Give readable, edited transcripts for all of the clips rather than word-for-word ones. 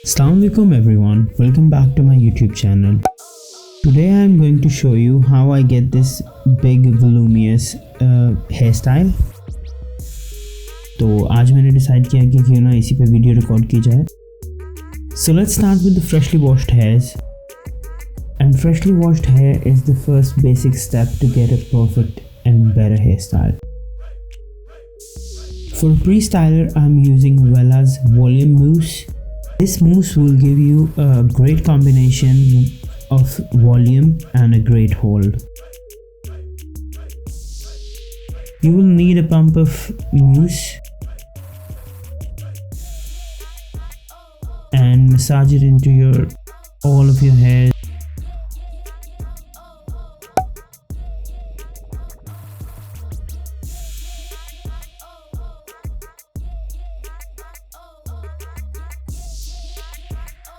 Assalamualaikum everyone, welcome back to my YouTube channel. Today I am going to show you how I get this big voluminous hairstyle. तो आज मैंने decide किया कि क्यों ना इसी पे वीडियो रिकॉर्ड की जाए. So let's start with the freshly washed hairs. And freshly washed hair is the first basic step to get a perfect and better hairstyle. For pre-styler I am using Vella's volume mousse. This mousse will give you a great combination of volume and a great hold. You will need a pump of mousse and massage it into all of your hair.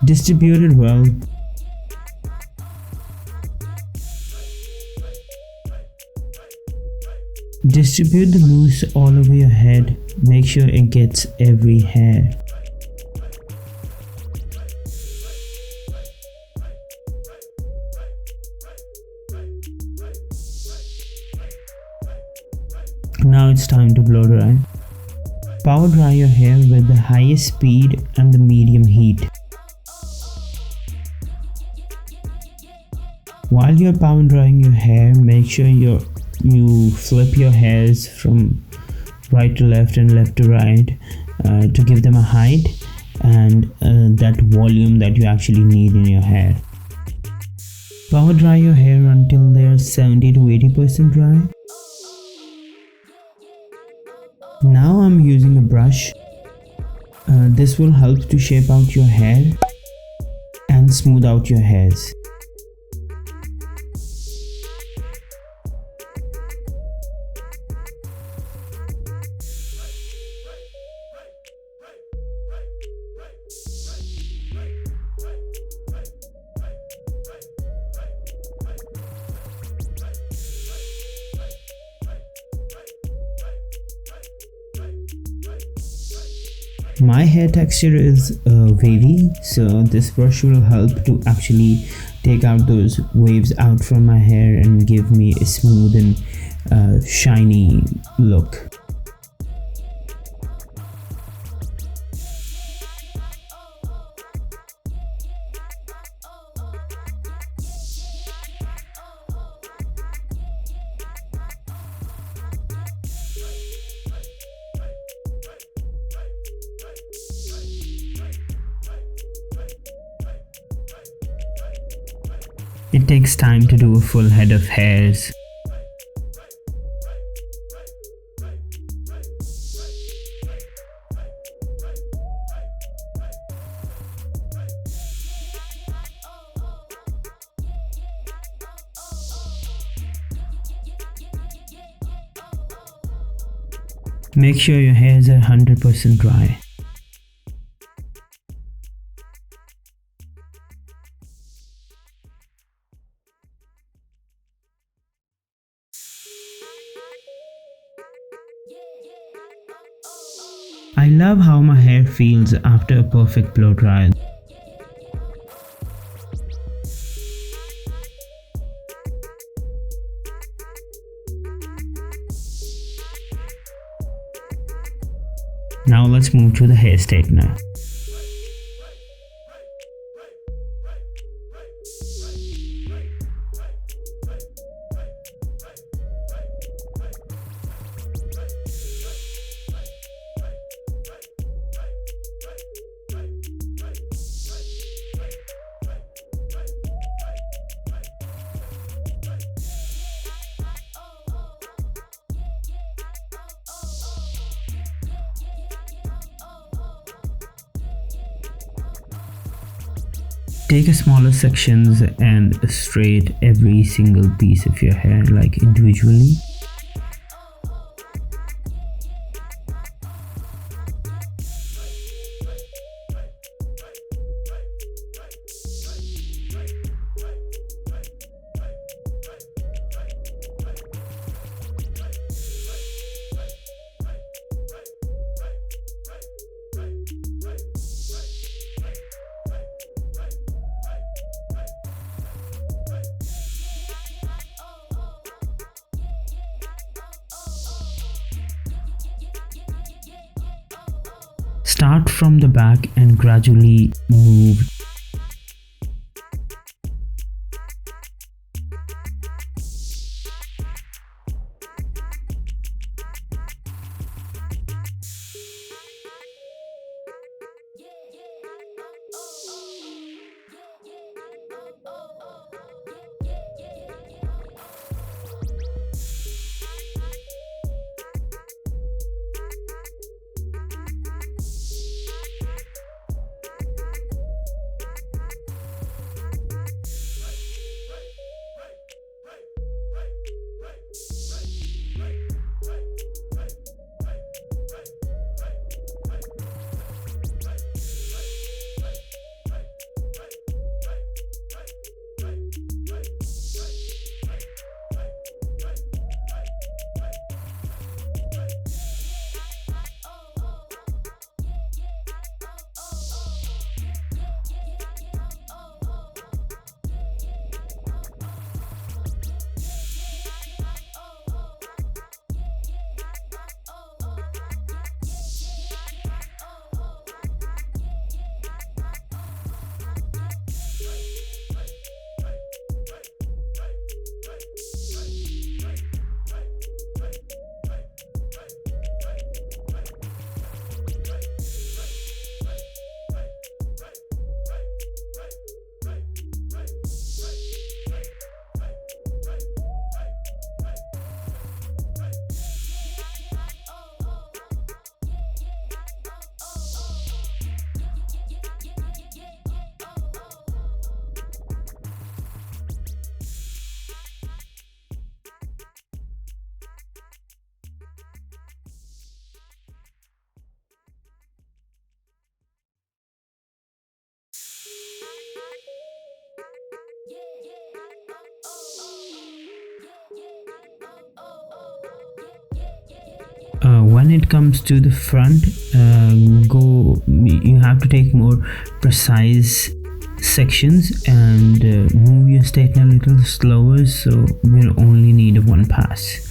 Distribute it well. Distribute the mousse all over your head. Make sure it gets every hair. Now it's time to blow dry. Power dry your hair with the highest speed and the medium heat. While you're power drying your hair, make sure you flip your hairs from right to left and left to right to give them a height and that volume that you actually need in your hair. Power dry your hair until they're 70 to 80% dry. Now I'm using a brush. This will help to shape out your hair and smooth out your hairs. My hair texture is wavy, so this brush will help to actually take out those waves out from my hair and give me a smooth and shiny look. It takes time to do a full head of hairs. Make sure your hairs are 100% dry. I love how my hair feels after a perfect blow dry. Now let's move to the hair straightener. Take a smaller sections and straight every single piece of your hair like individually. Start from the back and gradually move. When it comes to the front, you have to take more precise sections and move your straightener a little slower, so we'll only need one pass.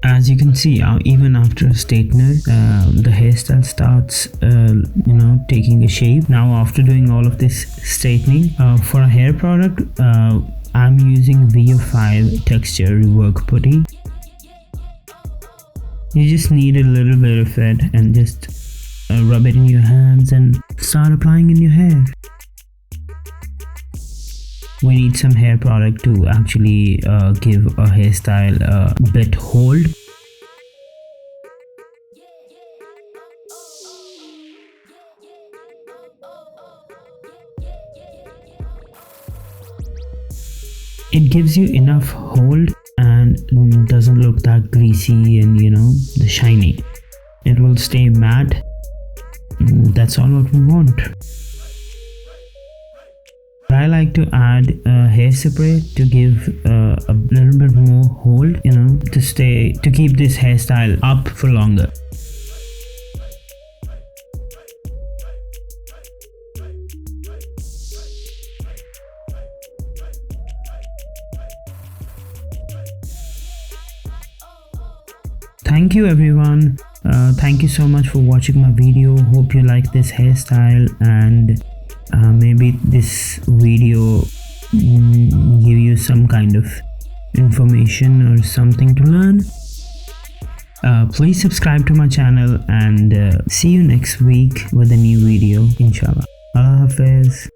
As you can see, even after a straightener, the hairstyle starts taking a shape. Now after doing all of this straightening, for a hair product, I'm using VO5 texture rework putty. You just need a little bit of it and just rub it in your hands and start applying in your hair. We need some hair product to actually give a hairstyle a bit hold. It gives you enough hold and doesn't look that greasy and the shiny. It will stay matte. That's all what we want. I like to add hairspray to give a little bit more hold, to keep this hairstyle up for longer. Thank you everyone. Thank you so much for watching my video. Hope you like this hairstyle, and maybe this video give you some kind of information or something to learn. Please subscribe to my channel, and see you next week with a new video, inshallah. Allah Hafiz.